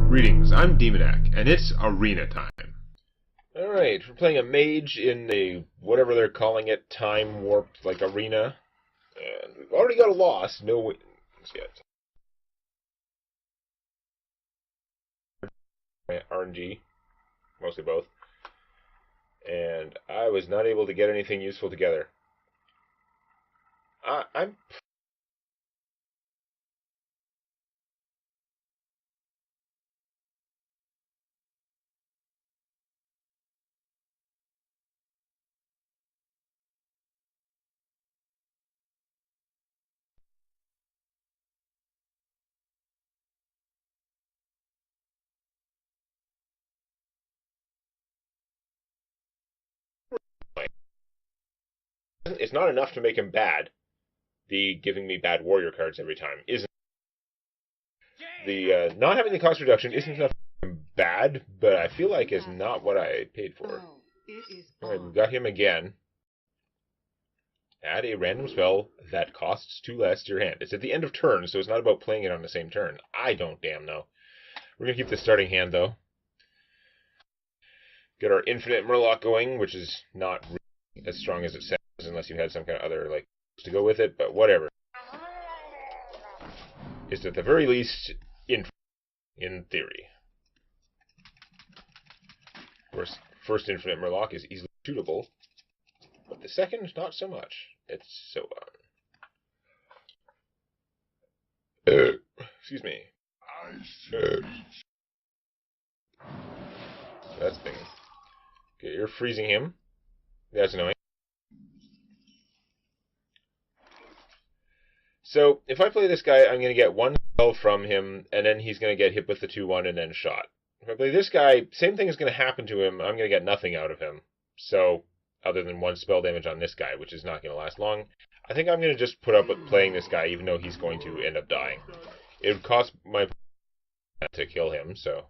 Greetings, I'm Demonac, and it's arena time. Alright, we're playing a mage in the, whatever they're calling it, time warped, like, arena. And we've already got a loss, no wins yet. RNG, mostly both. And I was not able to get anything useful together. I'm... It's not enough to make him bad. The giving me bad warrior cards every time isn't. The not having the cost reduction isn't enough to make him bad, but I feel like it's not what I paid for. Alright, we've got him again. Add a random spell that costs 2 less to your hand. It's at the end of turn, so it's not about playing it on the same turn. I don't damn know. We're going to keep the starting hand, though. Get our Infinite Murloc going, which is not really as strong as it sounds, unless you had some kind of other, like, to go with it, but whatever. It's at the very least in theory. Of course, first Infinite Murloc is easily shootable, but the second, not so much. It's so on. Excuse me. That's the thing. Okay, you're freezing him. That's annoying. So, if I play this guy, I'm going to get 1 spell from him, and then he's going to get hit with the 2-1 and then shot. If I play this guy, same thing is going to happen to him. I'm going to get nothing out of him. So, other than 1 spell damage on this guy, which is not going to last long. I think I'm going to just put up with playing this guy, even though he's going to end up dying. It would cost my to kill him, so...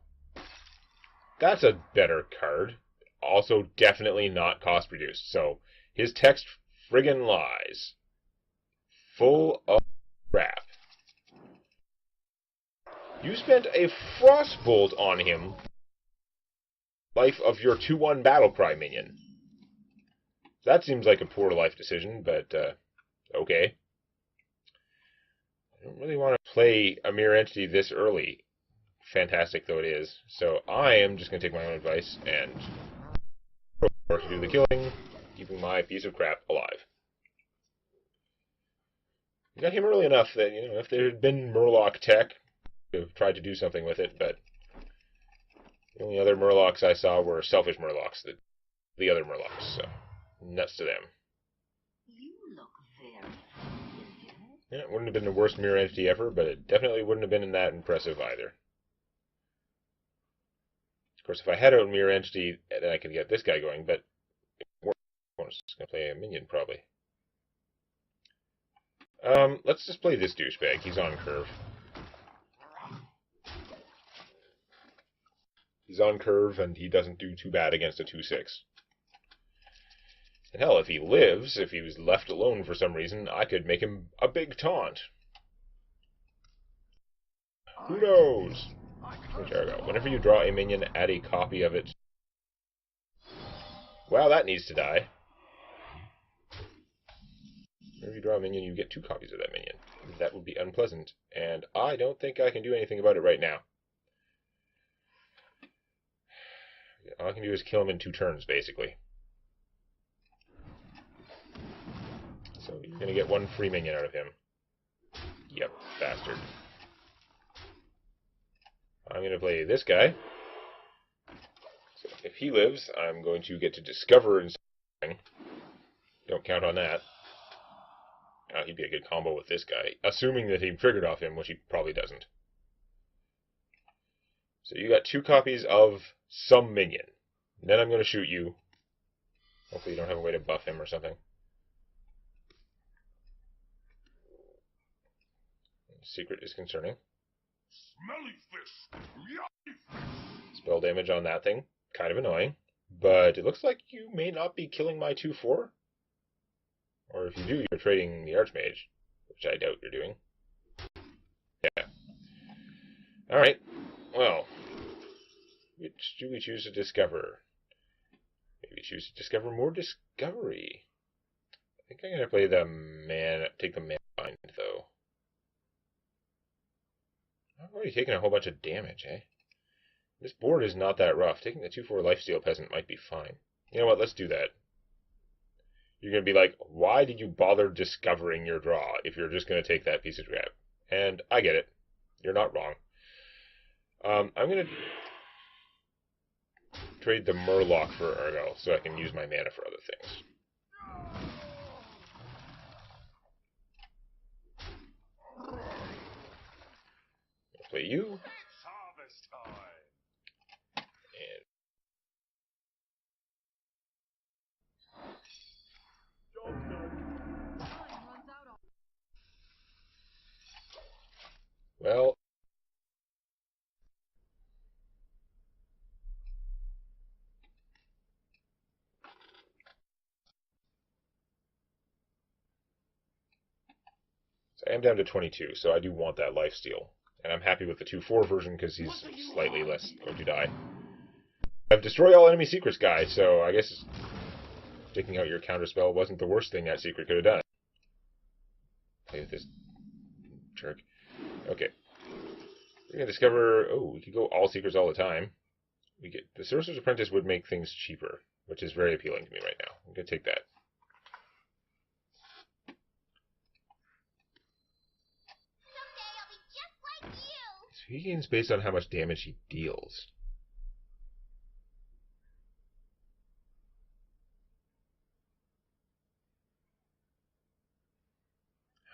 That's a better card. Also, definitely not cost reduced. So, his text friggin' lies. Full of crap. You spent a Frostbolt on him. Life of your 2-1 Battlecry minion. That seems like a poor life decision, but, okay. I don't really want to play a Mirror Entity this early. Fantastic though it is. So I am just going to take my own advice and to do the killing, keeping my piece of crap alive. We got him early enough that, you know, if there had been Murloc tech, I would have tried to do something with it, but the only other Murlocs I saw were selfish Murlocs, the other Murlocs, so nuts to them. You look very Yeah, it wouldn't have been the worst Mirror Entity ever, but it definitely wouldn't have been that impressive either. Of course, if I had a Mirror Entity, then I could get this guy going, but I'm just going to play a minion, probably. Let's just play this douchebag. He's on curve. He's on curve, and he doesn't do too bad against a 2-6. And hell, if he lives, if he was left alone for some reason, I could make him a big taunt. Who knows? Whenever you draw a minion, add a copy of it. Wow, that needs to die. Whenever you draw a minion, you get 2 copies of that minion. That would be unpleasant, and I don't think I can do anything about it right now. All I can do is kill him in 2 turns, basically. So you're going to get 1 free minion out of him. Yep, bastard. I'm going to play this guy. So if he lives, I'm going to get to discover and something. Don't count on that. He'd be a good combo with this guy, assuming that he triggered off him, which he probably doesn't. So you got 2 copies of some minion. And then I'm going to shoot you. Hopefully you don't have a way to buff him or something. Secret is concerning. Spell damage on that thing. Kind of annoying. But it looks like you may not be killing my 2-4. Or if you do, you're trading the Archmage. Which I doubt you're doing. Yeah. Alright. Well, Which do we choose to discover? Maybe choose to discover more discovery. I think I'm going to play the take the mana bind, though. I've already taken a whole bunch of damage, eh? This board is not that rough. Taking the 2/4 lifesteal peasant might be fine. You know what? Let's do that. You're going to be like, why did you bother discovering your draw if you're just going to take that piece of crap? And I get it. You're not wrong. I'm going to trade the Murloc for Argyle so I can use my mana for other things. I'll play you. It's harvest time. And well, so I am down to 22, so I do want that lifesteal. And I'm happy with the 2/4 version because he's slightly less going to die. I have Destroy All Enemy Secrets guy, so I guess taking out your counterspell wasn't the worst thing that secret could have done. Play with this jerk. Okay. We're going to discover... Oh, we could go all secrets all the time. We get the Sorcerer's Apprentice would make things cheaper, which is very appealing to me right now. I'm going to take that. So he gains based on how much damage he deals.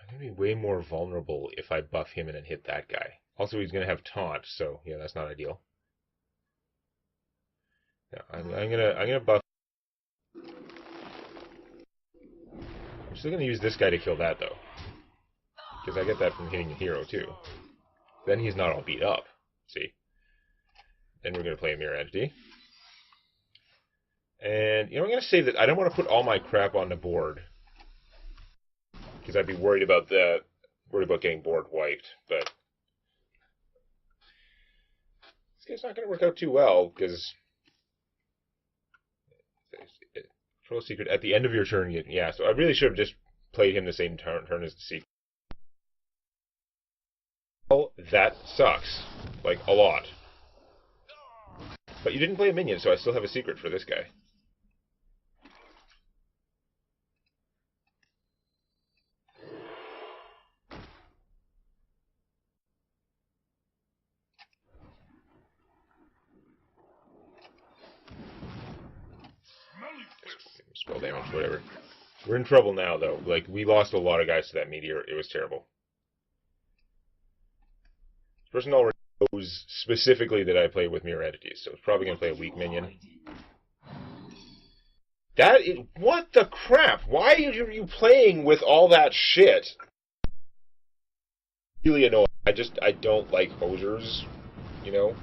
I'm going to be way more vulnerable if I buff him and then hit that guy. Also, he's going to have taunt, so yeah, that's not ideal. No, I'm gonna buff. I'm still going to use this guy to kill that though, because I get that from hitting a hero too. Then he's not all beat up. See. Then we're going to play a Mirror Entity. And you know, I'm going to say that I don't want to put all my crap on the board, because I'd be worried about getting board wiped, but this game's not going to work out too well, because Control Secret at the end of your turn, yeah, so I really should have just played him the same turn as the Secret. Well, that sucks. Like, a lot. But you didn't play a minion, so I still have a secret for this guy. Spell damage, whatever. We're in trouble now, though. Like, we lost a lot of guys to that meteor. It was terrible. This person already knows specifically that I play with Mirror Entities, so it's probably going to play a weak minion. That is... What the crap? Why are you playing with all that shit? Really annoying. I don't like hosers, you know?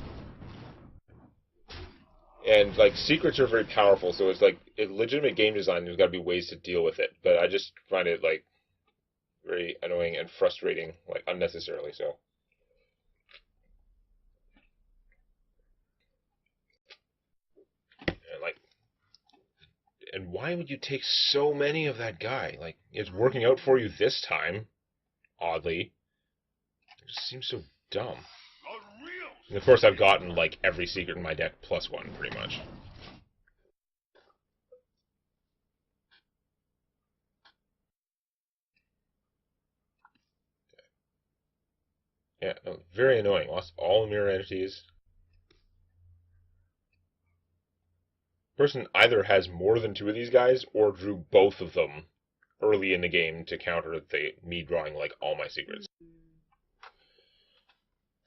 And, like, secrets are very powerful, so it's like, in legitimate game design, there's got to be ways to deal with it. But I just find it, like, very annoying and frustrating, like, unnecessarily so. And why would you take so many of that guy? Like, it's working out for you this time, oddly. It just seems so dumb. And of course, I've gotten, like, every secret in my deck +1, pretty much. Yeah, no, very annoying. Lost all Mirror Entities. Person either has more than 2 of these guys, or drew both of them early in the game to counter me drawing, like, all my secrets.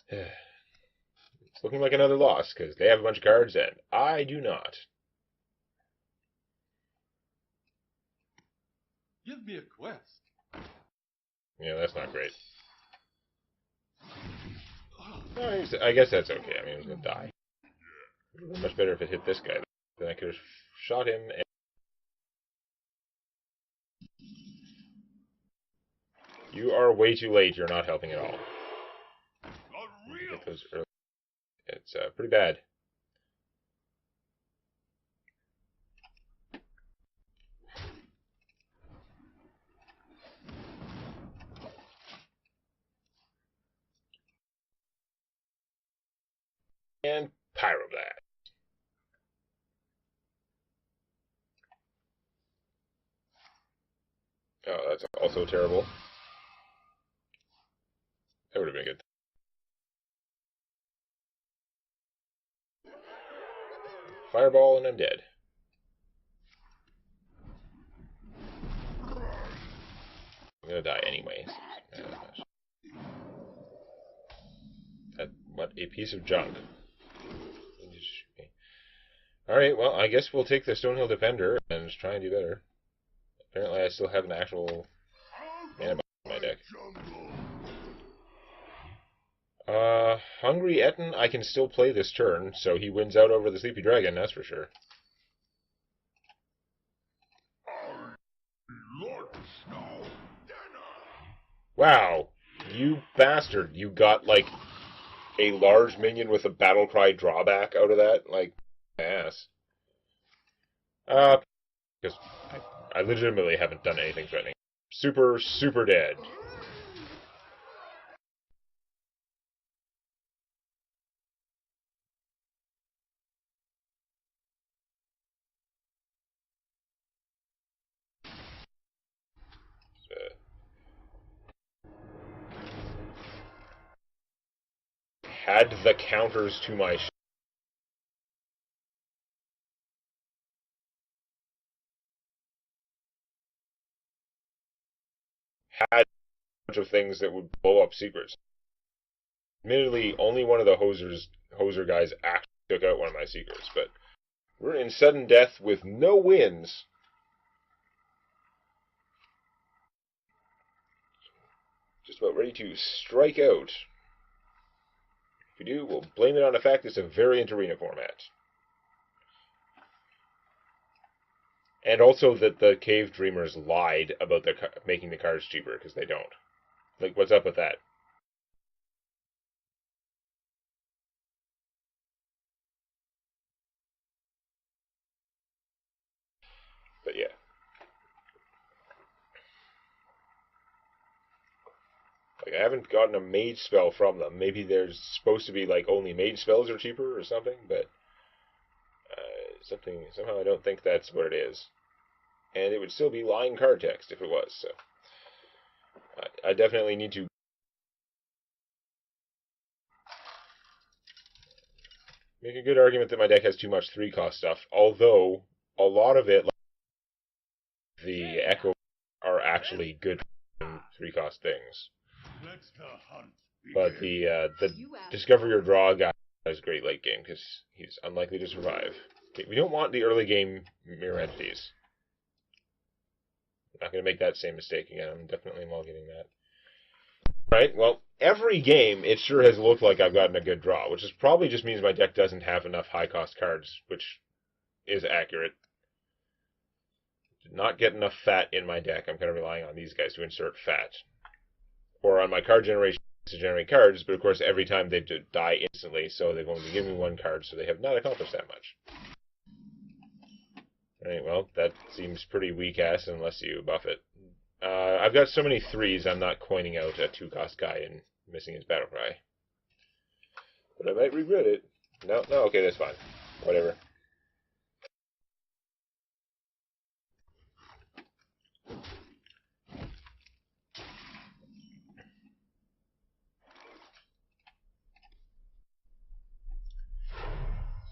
It's looking like another loss, because they have a bunch of cards, and I do not. Give me a quest. Yeah, that's not great. No, I guess that's okay. I mean, he's going to die. It would have been much better if it hit this guy. Then I could have shot him and... You are way too late. You're not helping at all. Get those early. It's pretty bad. And Pyroblast. Oh, that's also terrible. That would have been good. Fireball and I'm dead. I'm gonna die anyways. What a piece of junk. Alright, well, I guess we'll take the Stonehill Defender and try and do better. Apparently I still have an actual mana in my deck. Hungry Etten, I can still play this turn, so he wins out over the Sleepy Dragon, that's for sure. Wow, you bastard, you got, like, a large minion with a Battlecry drawback out of that? Like, ass. Because I legitimately haven't done anything threatening. Super, super dead. Had the counters to my had a bunch of things that would blow up secrets. Admittedly, only one of the hoser guys actually took out one of my secrets, but we're in sudden death with no wins. Just about ready to strike out. If we do, we'll blame it on the fact it's a variant arena format. And also that the Cave Dreamers lied about their making the cards cheaper, because they don't. Like, what's up with that? But yeah. Like, I haven't gotten a Mage spell from them. Maybe there's supposed to be, like, only Mage spells are cheaper or something, but somehow I don't think that's what it is. And it would still be lying card text if it was, so I definitely need to make a good argument that my deck has too much 3-cost stuff, although a lot of it, like the Echo, are actually good 3-cost things. But the Discover Your Draw guy is great late game, because he's unlikely to survive. Okay, we don't want the early game mirror entities. I'm not going to make that same mistake again. I'm definitely mulliganing that. Right, well, every game, it sure has looked like I've gotten a good draw, which is probably just means my deck doesn't have enough high-cost cards, which is accurate. Did not get enough fat in my deck. I'm kind of relying on these guys to insert fat. Or on my card generation to generate cards, but of course every time they die instantly, so they've only given me 1 card, so they have not accomplished that much. Alright, well, that seems pretty weak-ass unless you buff it. I've got so many 3s, I'm not coining out a 2-cost guy and missing his battle cry. But I might regret it. No, okay, that's fine. Whatever.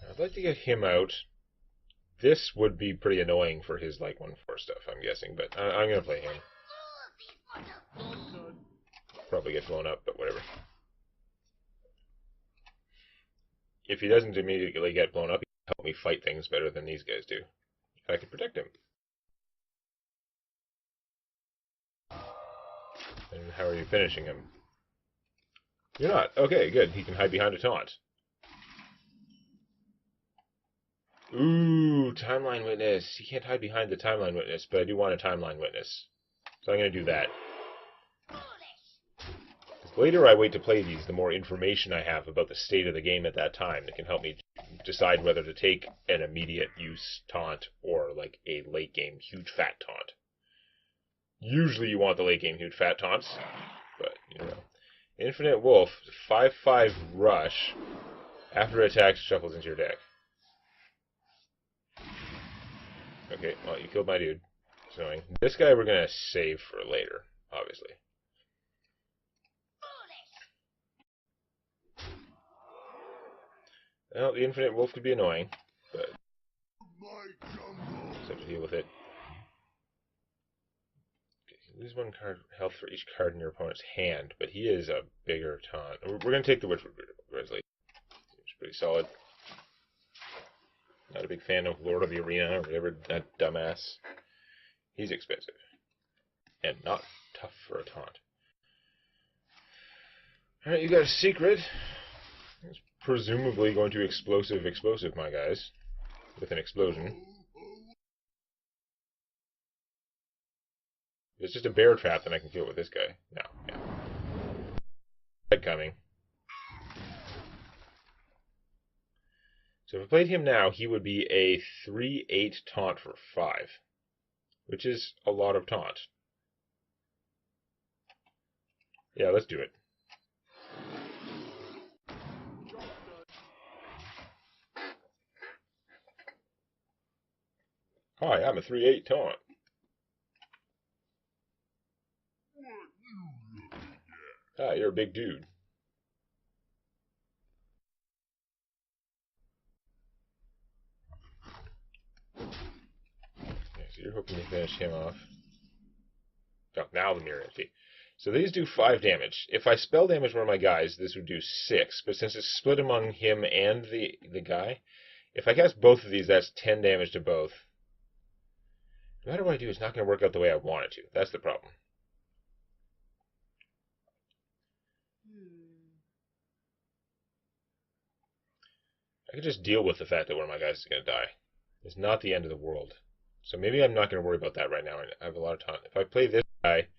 I'd like to get him out. This would be pretty annoying for his, like, 1/4 stuff, I'm guessing, but I'm going to play him. Probably get blown up, but whatever. If he doesn't immediately get blown up, he can help me fight things better than these guys do. I can protect him. And how are you finishing him? You're not. Okay, good. He can hide behind a taunt. Ooh, Timeline Witness. He can't hide behind the Timeline Witness, but I do want a Timeline Witness. So I'm going to do that. The later I wait to play these, the more information I have about the state of the game at that time that can help me decide whether to take an immediate use taunt or, like, a late game huge fat taunt. Usually you want the late game huge fat taunts, but, you know. Infinite Wolf, 5/5 rush. After it attacks, shuffles into your deck. Okay, well, you killed my dude. It's annoying. This guy we're going to save for later, obviously. Well, the Infinite Wolf could be annoying, but just have to deal with it. Okay, you lose 1 card health for each card in your opponent's hand, but he is a bigger taunt. We're going to take the Witchwood Grizzly. It's pretty solid. Not a big fan of Lord of the Arena or whatever, that dumbass. He's expensive. And not tough for a taunt. Alright, you got a secret. It's presumably going to explosive, my guys. With an explosion. If it's just a bear trap, then I can kill it with this guy. No, yeah. Head coming. So if I played him now, he would be a 3/8 taunt for 5. Which is a lot of taunt. Yeah, let's do it. Hi, I'm a 3/8 taunt. Ah, you're a big dude. Okay, so you're hoping to finish him off. Oh, now the mirror empty. So these do 5 damage. If I spell damage one of my guys, this would do 6. But since it's split among him and the guy, if I cast both of these, that's 10 damage to both. No matter what I do, it's not going to work out the way I want it to. That's the problem. I could just deal with the fact that one of my guys is going to die. It's not the end of the world. So maybe I'm not going to worry about that right now. I have a lot of time. If I play this guy,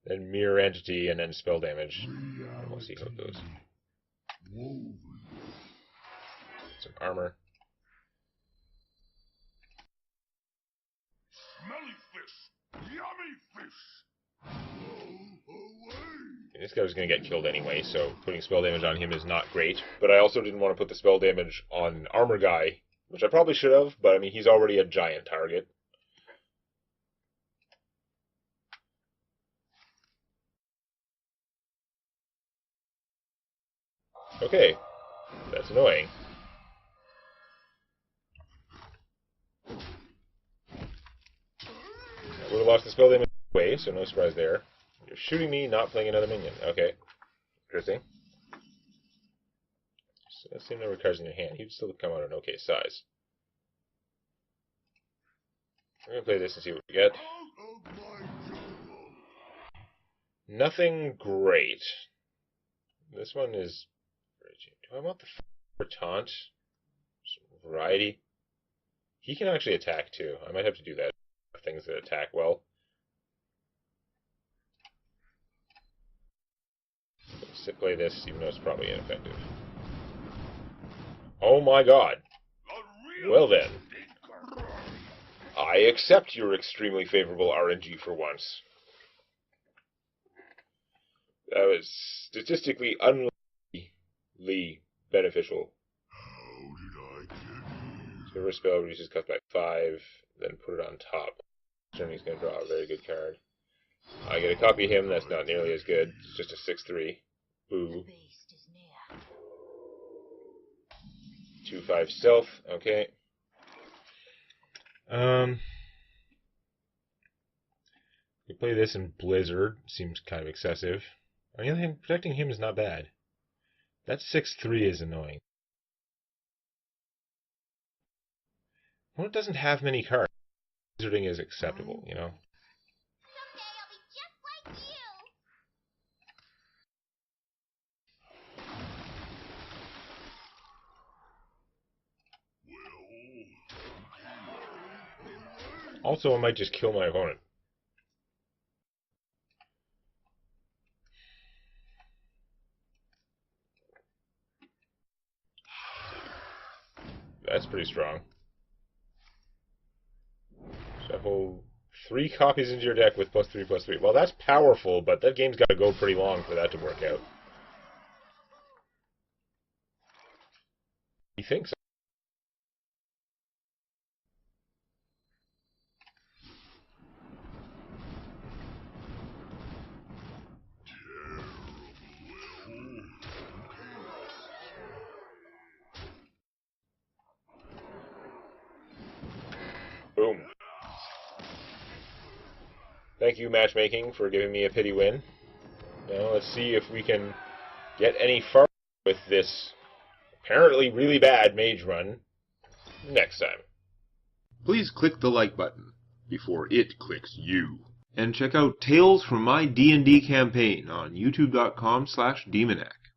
then Mirror Entity, and then spell damage, and we'll see how it goes. Some armor. Smelly fish! Yummy fish! And this guy was going to get killed anyway, so putting spell damage on him is not great. But I also didn't want to put the spell damage on armor guy, which I probably should have, but I mean, he's already a giant target. Okay, that's annoying. I would have lost the spell damage anyway, so no surprise there. You're shooting me, not playing another minion. Okay, interesting. So let's see the number of cards in your hand. He'd still come out an okay size. We're going to play this and see what we get. Nothing great. This one is... Do I want the for taunt? Some variety? He can actually attack too. I might have to do that. Things that attack well. Let's play this, even though it's probably ineffective. Oh my god! Well then. I accept your extremely favorable RNG for once. That was statistically unlikely beneficial. How did I get here? So every spell reduces cutback 5, then put it on top. Turn he's going to draw a very good card. I get a copy of him, that's not nearly as good. It's just a 6/3. Boo. 2/5 stealth, okay. You play this in Blizzard, seems kind of excessive. On the other hand, protecting him is not bad. That 6/3 is annoying. Well, it doesn't have many cards. Blizzarding is acceptable, you know? Someday I'll be just like you. Also, I might just kill my opponent. That's pretty strong. Shuffle 3 copies into your deck with +3/+3. Well, that's powerful, but that game's got to go pretty long for that to work out. He thinks. Boom. Thank you, matchmaking, for giving me a pity win. Now let's see if we can get any further with this apparently really bad mage run next time. Please click the like button before it clicks you. And check out Tales from My D&D Campaign on youtube.com/Demonac.